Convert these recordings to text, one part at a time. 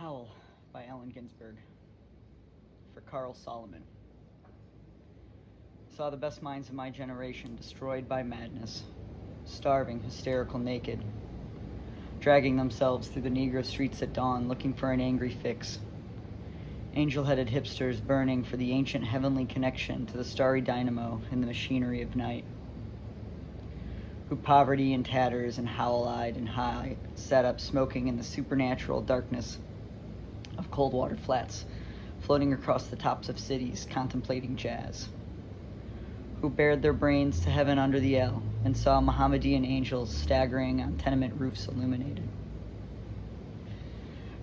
Howl by Ginsberg for Carl Solomon. Saw the best minds of my generation destroyed by madness, starving, hysterical, naked, dragging themselves through the Negro streets at dawn looking for an angry fix. Angel-headed hipsters burning for the ancient heavenly connection to the starry dynamo in the machinery of night. Who poverty and tatters and howl-eyed and high sat up smoking in the supernatural darkness of Coldwater Flats, floating across the tops of cities, contemplating jazz. Who bared their brains to heaven under the L and saw Mohammedan angels staggering on tenement roofs illuminated.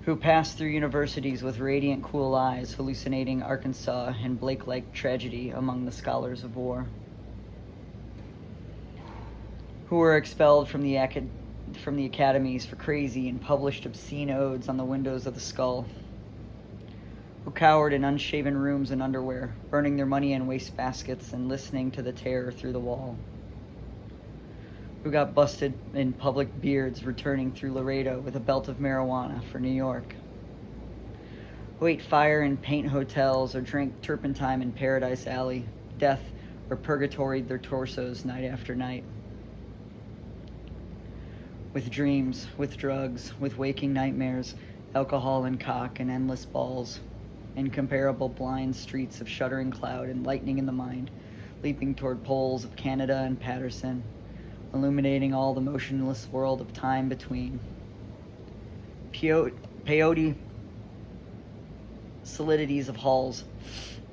Who passed through universities with radiant, cool eyes, hallucinating Arkansas and Blake-like tragedy among the scholars of war. Who were expelled from the academies for crazy and published obscene odes on the windows of the skull. Who cowered in unshaven rooms and underwear, burning their money in wastebaskets and listening to the terror through the wall. Who got busted in public beards returning through Laredo with a belt of marijuana for New York. Who ate fire in paint hotels or drank turpentine in Paradise Alley, death or purgatoried their torsos night after night. With dreams, with drugs, with waking nightmares, alcohol and cock and endless balls, incomparable blind streets of shuddering cloud and lightning in the mind, leaping toward poles of Canada and Patterson, illuminating all the motionless world of time between. Peyote solidities of halls,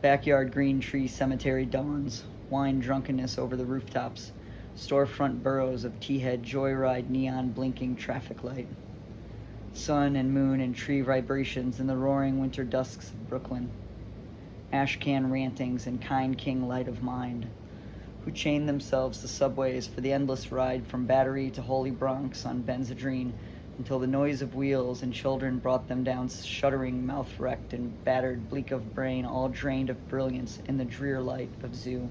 backyard green tree cemetery dawns, wine drunkenness over the rooftops, storefront burrows of tea-head joyride neon blinking traffic light. Sun and moon and tree vibrations in the roaring winter dusks of Brooklyn. Ash can rantings and kind king light of mind, who chained themselves to subways for the endless ride from Battery to Holy Bronx on Benzedrine until the noise of wheels and children brought them down shuddering, mouth-wrecked and battered, bleak of brain, all drained of brilliance in the drear light of Zoo.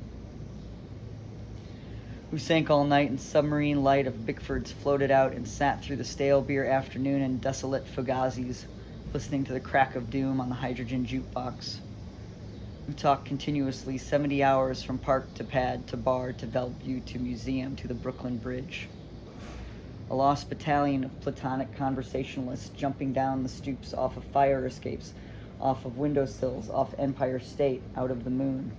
Who sank all night in submarine light of Bickford's floated out and sat through the stale beer afternoon in desolate Fugazis, listening to the crack of doom on the hydrogen jukebox. Who talked continuously 70 hours from park to pad to bar to Bellevue to museum to the Brooklyn Bridge. A lost battalion of platonic conversationalists jumping down the stoops off of fire escapes, off of windowsills, off Empire State, out of the moon.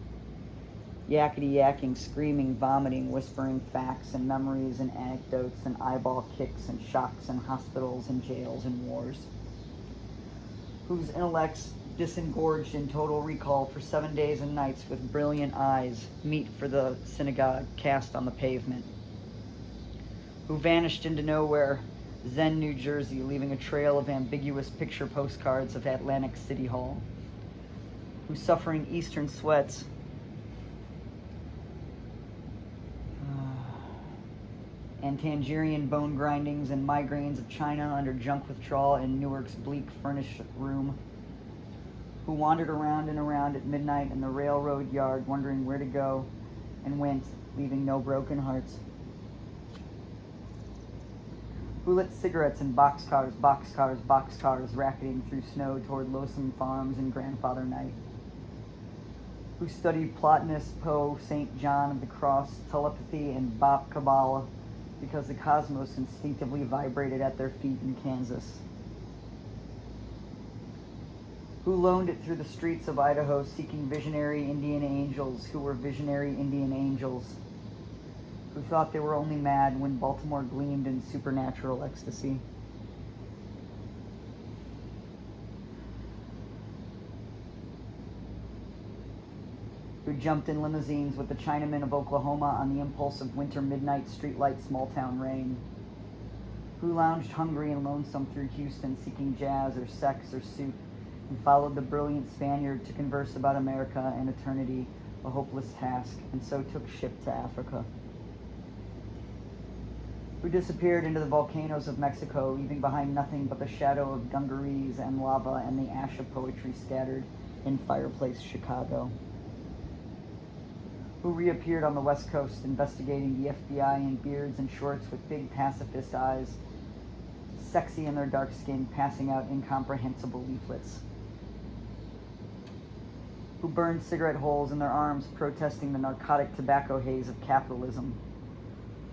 Yakety-yakking, screaming, vomiting, whispering facts and memories and anecdotes and eyeball kicks and shocks and hospitals and jails and wars. Whose intellects disengorged in total recall for 7 days and nights with brilliant eyes, meet for the synagogue cast on the pavement. Who vanished into nowhere, Zen, New Jersey, leaving a trail of ambiguous picture postcards of Atlantic City Hall. Who suffering Eastern sweats, and Tangerian bone grindings and migraines of China under junk withdrawal in Newark's bleak furnished room. Who wandered around and around at midnight in the railroad yard wondering where to go and went, leaving no broken hearts. Who lit cigarettes in boxcars, racketing through snow toward Lonesome Farms and Grandfather Night. Who studied Plotinus, Poe, St. John of the Cross, telepathy, and Bop Kabbalah because the cosmos instinctively vibrated at their feet in Kansas. Who loaned it through the streets of Idaho seeking visionary Indian angels who were visionary Indian angels, who thought they were only mad when Baltimore gleamed in supernatural ecstasy. Who jumped in limousines with the Chinamen of Oklahoma on the impulse of winter midnight streetlight small-town rain. Who lounged hungry and lonesome through Houston seeking jazz or sex or soup and followed the brilliant Spaniard to converse about America and eternity, a hopeless task, and so took ship to Africa. Who disappeared into the volcanoes of Mexico, leaving behind nothing but the shadow of dungarees and lava and the ash of poetry scattered in fireplace Chicago. Who reappeared on the West Coast investigating the FBI in beards and shorts with big pacifist eyes, sexy in their dark skin, passing out incomprehensible leaflets, who burned cigarette holes in their arms, protesting the narcotic tobacco haze of capitalism,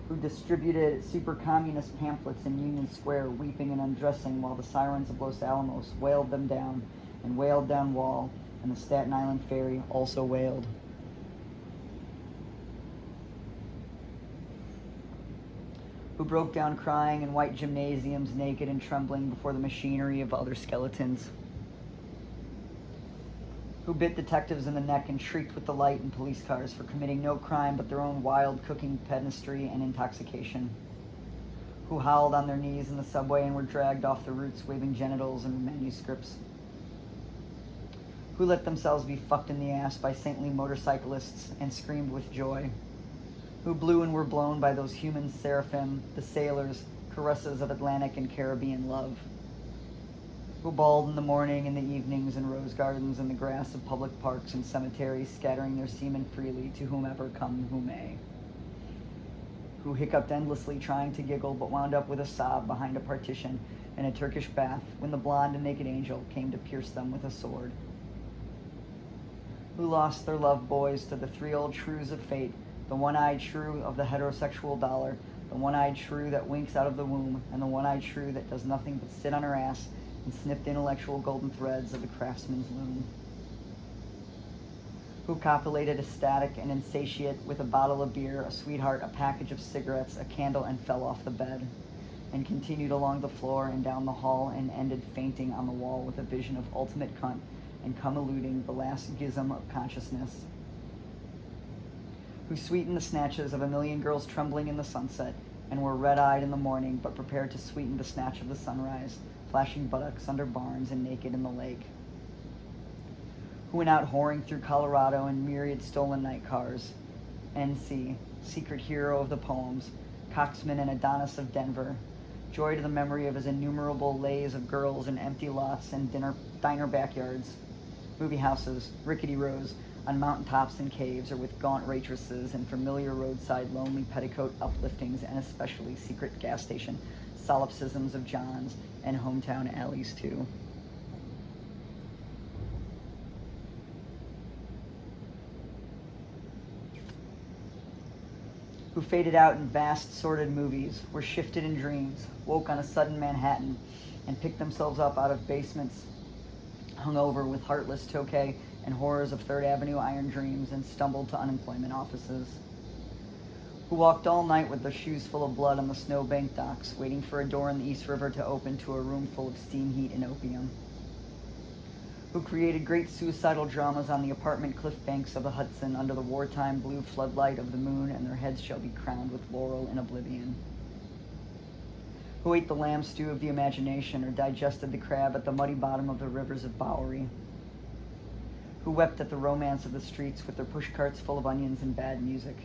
who distributed super-communist pamphlets in Union Square, weeping and undressing while the sirens of Los Alamos wailed them down and wailed down Wall, and the Staten Island ferry also wailed. Who broke down crying in white gymnasiums, naked and trembling before the machinery of other skeletons, who bit detectives in the neck and shrieked with delight in police cars for committing no crime but their own wild cooking pedantry and intoxication, who howled on their knees in the subway and were dragged off the routes waving genitals and manuscripts, who let themselves be fucked in the ass by saintly motorcyclists and screamed with joy, who blew and were blown by those human seraphim, the sailors, caresses of Atlantic and Caribbean love, who bawled in the morning and the evenings in rose gardens and the grass of public parks and cemeteries, scattering their semen freely to whomever come who may, who hiccuped endlessly trying to giggle but wound up with a sob behind a partition in a Turkish bath when the blonde and naked angel came to pierce them with a sword, who lost their loved boys to the three old shrews of fate, the one-eyed shrew of the heterosexual dollar, the one-eyed shrew that winks out of the womb, and the one-eyed shrew that does nothing but sit on her ass and snip the intellectual golden threads of the craftsman's loom, who copulated ecstatic and insatiate with a bottle of beer, a sweetheart, a package of cigarettes, a candle, and fell off the bed, and continued along the floor and down the hall and ended fainting on the wall with a vision of ultimate cunt and come eluding the last gizm of consciousness, who sweetened the snatches of a million girls trembling in the sunset and were red-eyed in the morning but prepared to sweeten the snatch of the sunrise, flashing buttocks under barns and naked in the lake, who went out whoring through Colorado in myriad stolen night cars, N.C., secret hero of the poems, coxman and Adonis of Denver, joy to the memory of his innumerable lays of girls in empty lots and diner backyards, movie houses, rickety rows, on mountaintops and caves, or with gaunt waitresses and familiar roadside lonely petticoat upliftings, and especially secret gas station solipsisms of John's and hometown alleys too. Who faded out in vast, sordid movies, were shifted in dreams, woke on a sudden Manhattan, and picked themselves up out of basements hung over with heartless Tokay and horrors of Third Avenue iron dreams, and stumbled to unemployment offices, who walked all night with their shoes full of blood on the snowbank docks, waiting for a door in the East River to open to a room full of steam heat and opium, who created great suicidal dramas on the apartment cliff banks of the Hudson under the wartime blue floodlight of the moon, and their heads shall be crowned with laurel in oblivion, who ate the lamb stew of the imagination or digested the crab at the muddy bottom of the rivers of Bowery, who wept at the romance of the streets with their pushcarts full of onions and bad music,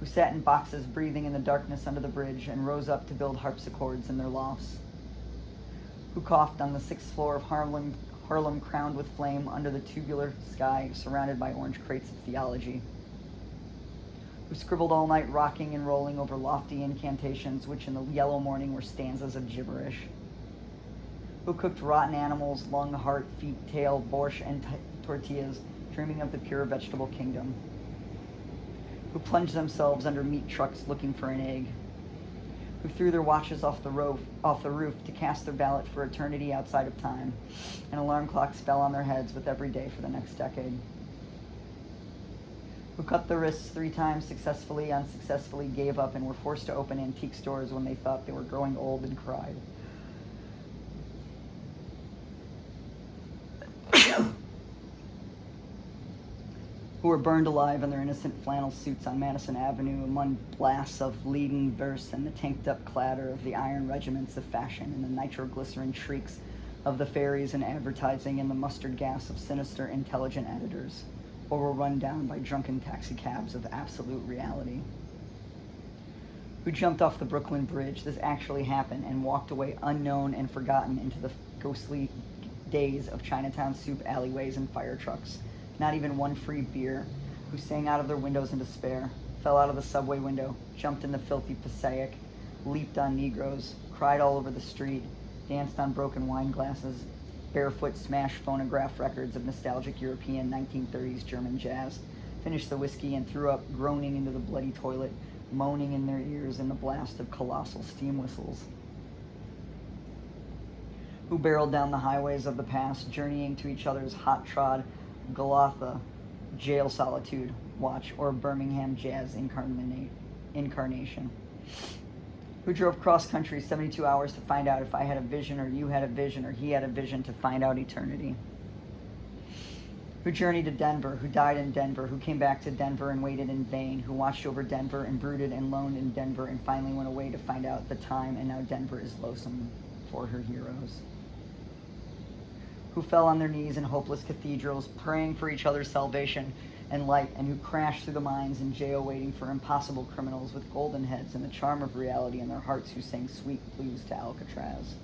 who sat in boxes breathing in the darkness under the bridge and rose up to build harpsichords in their lofts, who coughed on the 6th floor of Harlem crowned with flame under the tubular sky surrounded by orange crates of theology, who scribbled all night rocking and rolling over lofty incantations which in the yellow morning were stanzas of gibberish, who cooked rotten animals, lung, heart, feet, tail, borscht, and tortillas, dreaming of the pure vegetable kingdom, who plunged themselves under meat trucks looking for an egg, who threw their watches off the roof to cast their ballot for eternity outside of time, and alarm clocks fell on their heads with every day for the next decade, who cut their wrists 3 times successfully, unsuccessfully, gave up, and were forced to open antique stores when they thought they were growing old and cried, who were burned alive in their innocent flannel suits on Madison Avenue among blasts of leaden verse and the tanked-up clatter of the iron regiments of fashion and the nitroglycerin shrieks of the fairies and advertising and the mustard gas of sinister, intelligent editors, or were run down by drunken taxicabs of absolute reality, who jumped off the Brooklyn Bridge, this actually happened, and walked away unknown and forgotten into the ghostly days of Chinatown soup alleyways and fire trucks, not even one free beer, who sang out of their windows in despair, fell out of the subway window, jumped in the filthy Passaic, leaped on Negroes, cried all over the street, danced on broken wine glasses, barefoot smashed phonograph records of nostalgic European 1930s German jazz, finished the whiskey and threw up, groaning into the bloody toilet, moaning in their ears in the blast of colossal steam whistles. Who barreled down the highways of the past, journeying to each other's hot-trod Golgotha, jail solitude, watch, or Birmingham jazz incarnation. Who drove cross-country 72 hours to find out if I had a vision, or you had a vision, or he had a vision to find out eternity. Who journeyed to Denver, who died in Denver, who came back to Denver and waited in vain, who watched over Denver and brooded and loaned in Denver and finally went away to find out the time, and now Denver is lonesome for her heroes. Who fell on their knees in hopeless cathedrals, praying for each other's salvation and light, and who crashed through the mines in jail waiting for impossible criminals with golden heads and the charm of reality in their hearts, who sang sweet blues to Alcatraz.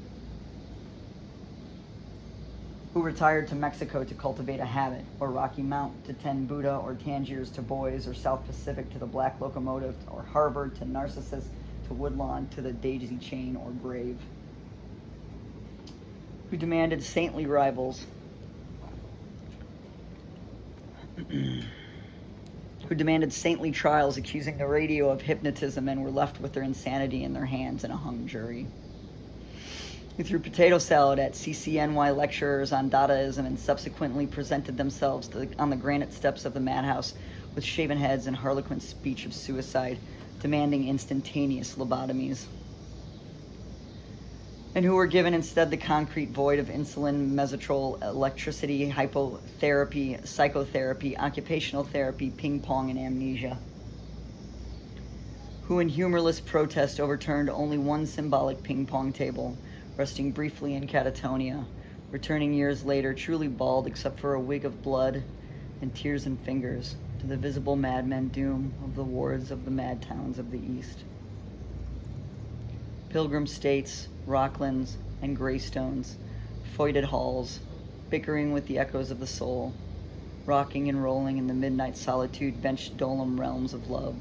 Who retired to Mexico to cultivate a habit, or Rocky Mount to tend Buddha, or Tangiers to boys, or South Pacific to the black locomotive, or Harvard to Narcissus, to Woodlawn to the daisy chain or grave. Who demanded saintly rivals, who demanded saintly trials accusing the radio of hypnotism and were left with their insanity in their hands in a hung jury. Who threw potato salad at CCNY lecturers on Dadaism and subsequently presented themselves on the granite steps of the madhouse with shaven heads and harlequin speech of suicide, demanding instantaneous lobotomies. And who were given instead the concrete void of insulin, mesotrol, electricity, hypotherapy, psychotherapy, occupational therapy, ping pong, and amnesia. Who in humorless protest overturned only one symbolic ping pong table, resting briefly in catatonia, returning years later truly bald except for a wig of blood and tears and fingers to the visible madmen doom of the wards of the mad towns of the East. Pilgrim states, Rocklands, and Greystones, foyted halls, bickering with the echoes of the soul, rocking and rolling in the midnight solitude benched dolom realms of love.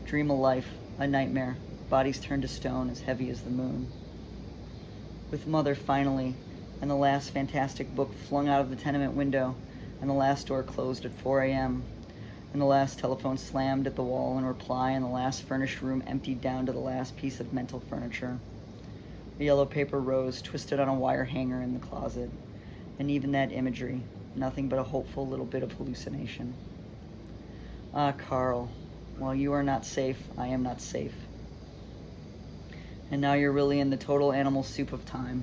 Dream a life, a nightmare, bodies turned to stone as heavy as the moon. With mother finally, and the last fantastic book flung out of the tenement window, and the last door closed at 4 a.m., and the last telephone slammed at the wall in reply, and the last furnished room emptied down to the last piece of mental furniture. The yellow paper rose, twisted on a wire hanger in the closet, and even that imagery, nothing but a hopeful little bit of hallucination. Ah, Carl, while you are not safe, I am not safe. And now you're really in the total animal soup of time,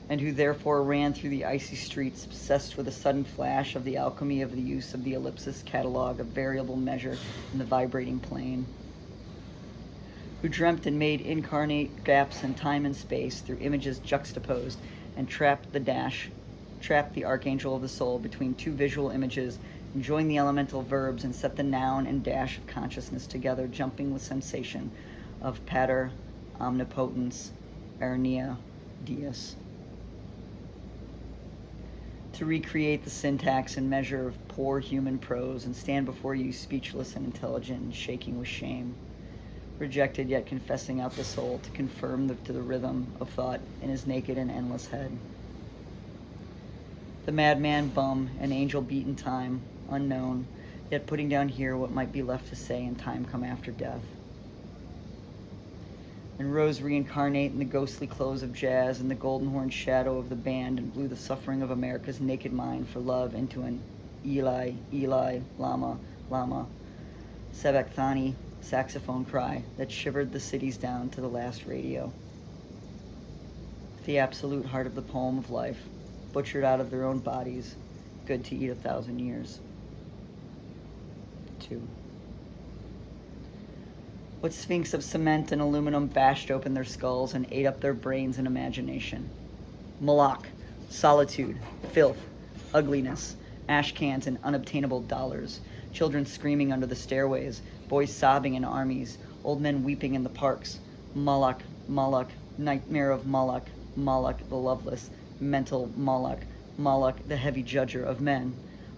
and who therefore ran through the icy streets, obsessed with a sudden flash of the alchemy of the use of the ellipsis catalog of variable measure in the vibrating plane. Who dreamt and made incarnate gaps in time and space through images juxtaposed, and trapped the archangel of the soul between two visual images, and joined the elemental verbs and set the noun and dash of consciousness together, jumping with sensation of pater, omnipotens, arnia, dies. To recreate the syntax and measure of poor human prose and stand before you speechless and intelligent and shaking with shame, rejected yet confessing out the soul to confirm to the rhythm of thought in his naked and endless head. The madman bum, an angel beat in time, unknown, yet putting down here what might be left to say in time come after death. And rose reincarnate in the ghostly clothes of jazz and the golden horn shadow of the band, and blew the suffering of America's naked mind for love into an Eli, Eli, Lama, Lama, Sabachthani saxophone cry that shivered the cities down to the last radio. The absolute heart of the poem of life, butchered out of their own bodies, good to eat 1,000 years. 2. What sphinx of cement and aluminum bashed open their skulls and ate up their brains and imagination? Moloch, solitude, filth, ugliness, ash cans and unobtainable dollars, children screaming under the stairways, boys sobbing in armies, old men weeping in the parks. Moloch, Moloch, nightmare of Moloch, Moloch the loveless, mental Moloch, Moloch the heavy judger of men,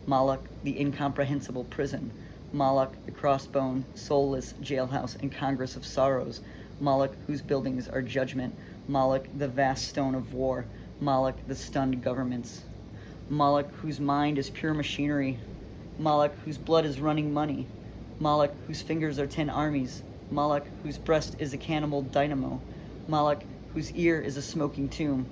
Moloch the incomprehensible prison, Moloch the crossbone, soulless jailhouse and congress of sorrows, Moloch, whose buildings are judgment. Moloch, the vast stone of war. Moloch, the stunned governments. Moloch, whose mind is pure machinery. Moloch, whose blood is running money. Moloch, whose fingers are 10 armies. Moloch, whose breast is a cannibal dynamo. Moloch, whose ear is a smoking tomb.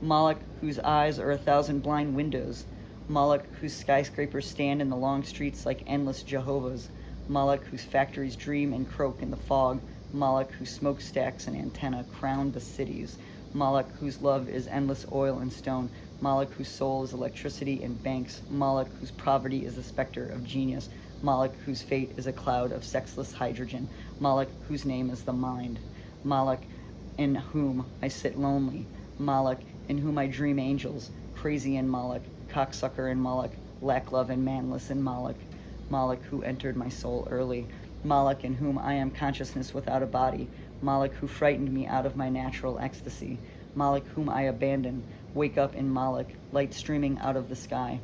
Moloch, whose eyes are 1,000 blind windows. Moloch, whose skyscrapers stand in the long streets like endless Jehovahs. Moloch, whose factories dream and croak in the fog. Moloch, whose smokestacks and antenna crown the cities. Moloch, whose love is endless oil and stone. Moloch, whose soul is electricity and banks. Moloch, whose poverty is the specter of genius. Moloch, whose fate is a cloud of sexless hydrogen. Moloch, whose name is the mind. Moloch, in whom I sit lonely. Moloch, in whom I dream angels. Crazy in Moloch, cocksucker in Moloch, lack love and manless in Moloch. Moloch, who entered my soul early. Moloch, in whom I am consciousness without a body. Moloch, who frightened me out of my natural ecstasy. Moloch, whom I abandon. Wake up in Moloch, light streaming out of the sky.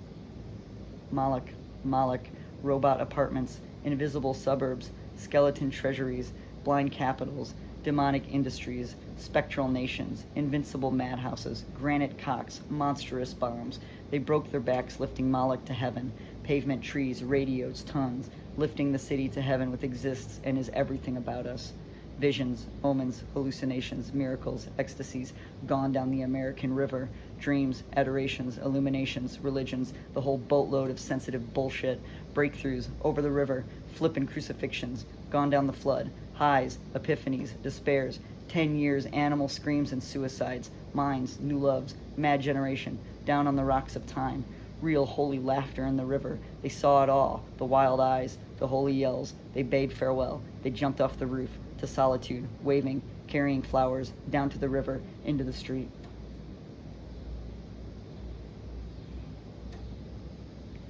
Moloch, Moloch, robot apartments, invisible suburbs, skeleton treasuries, blind capitals, demonic industries, spectral nations, invincible madhouses, granite cocks, monstrous bombs. They broke their backs lifting Moloch to heaven. Pavement trees, radios, tons, lifting the city to heaven with exists and is everything about us. Visions, omens, hallucinations, miracles, ecstasies, gone down the American River, dreams, adorations, illuminations, religions, the whole boatload of sensitive bullshit, breakthroughs, over the river, flippin' crucifixions, gone down the flood, highs, epiphanies, despairs, 10 years, animal screams and suicides, minds, new loves, mad generation, down on the rocks of time, real holy laughter in the river. They saw it all, the wild eyes, the holy yells. They bade farewell. They jumped off the roof, to solitude, waving, carrying flowers, down to the river, into the street.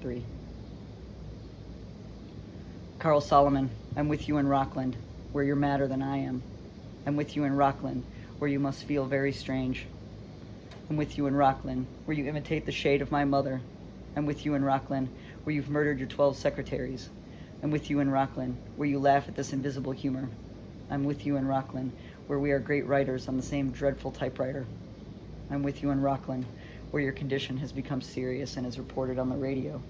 3. Carl Solomon, I'm with you in Rockland, where you're madder than I am. I'm with you in Rockland, where you must feel very strange. I'm with you in Rockland, where you imitate the shade of my mother. I'm with you in Rockland, where you've murdered your 12 secretaries. I'm with you in Rockland, where you laugh at this invisible humor. I'm with you in Rockland, where we are great writers on the same dreadful typewriter. I'm with you in Rockland, where your condition has become serious and is reported on the radio.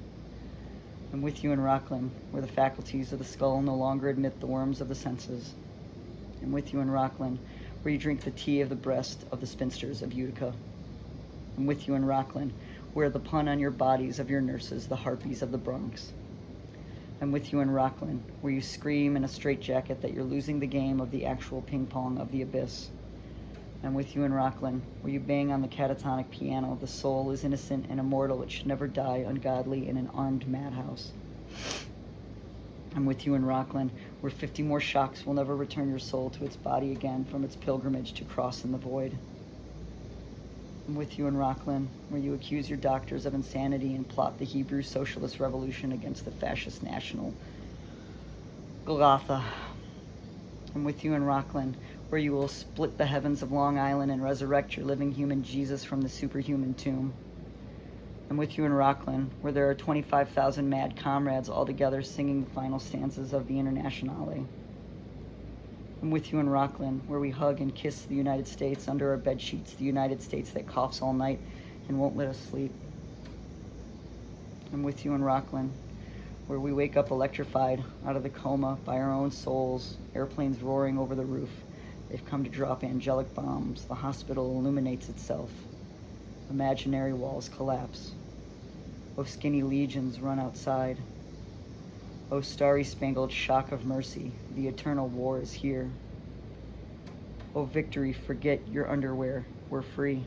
I'm with you in Rockland, where the faculties of the skull no longer admit the worms of the senses. I'm with you in Rockland, where you drink the tea of the breast of the spinsters of Utica. I'm with you in Rockland, where the pun on your bodies of your nurses, the harpies of the Bronx. I'm with you in Rockland, where you scream in a straitjacket that you're losing the game of the actual ping pong of the abyss. I'm with you in Rockland, where you bang on the catatonic piano. The soul is innocent and immortal. It should never die ungodly in an armed madhouse. I'm with you in Rockland, where 50 more shocks will never return your soul to its body again from its pilgrimage to cross in the void. I'm with you in Rockland, where you accuse your doctors of insanity and plot the Hebrew socialist revolution against the fascist national Golgotha. I'm with you in Rockland, where you will split the heavens of Long Island and resurrect your living human Jesus from the superhuman tomb. I'm with you in Rockland, where there are 25,000 mad comrades all together singing the final stanzas of the Internationale. I'm with you in Rockland, where we hug and kiss the United States under our bed sheets, the United States that coughs all night and won't let us sleep. I'm with you in Rockland, where we wake up electrified out of the coma by our own souls, airplanes roaring over the roof. They've come to drop angelic bombs. The hospital illuminates itself. Imaginary walls collapse. Oh, skinny legions run outside. Oh, starry-spangled shock of mercy, the eternal war is here. Oh, victory, forget your underwear, we're free.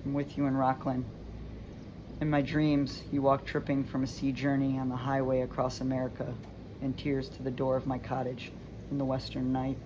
I'm with you in Rockland. In my dreams, you walk tripping from a sea journey on the highway across America, in tears to the door of my cottage in the western night.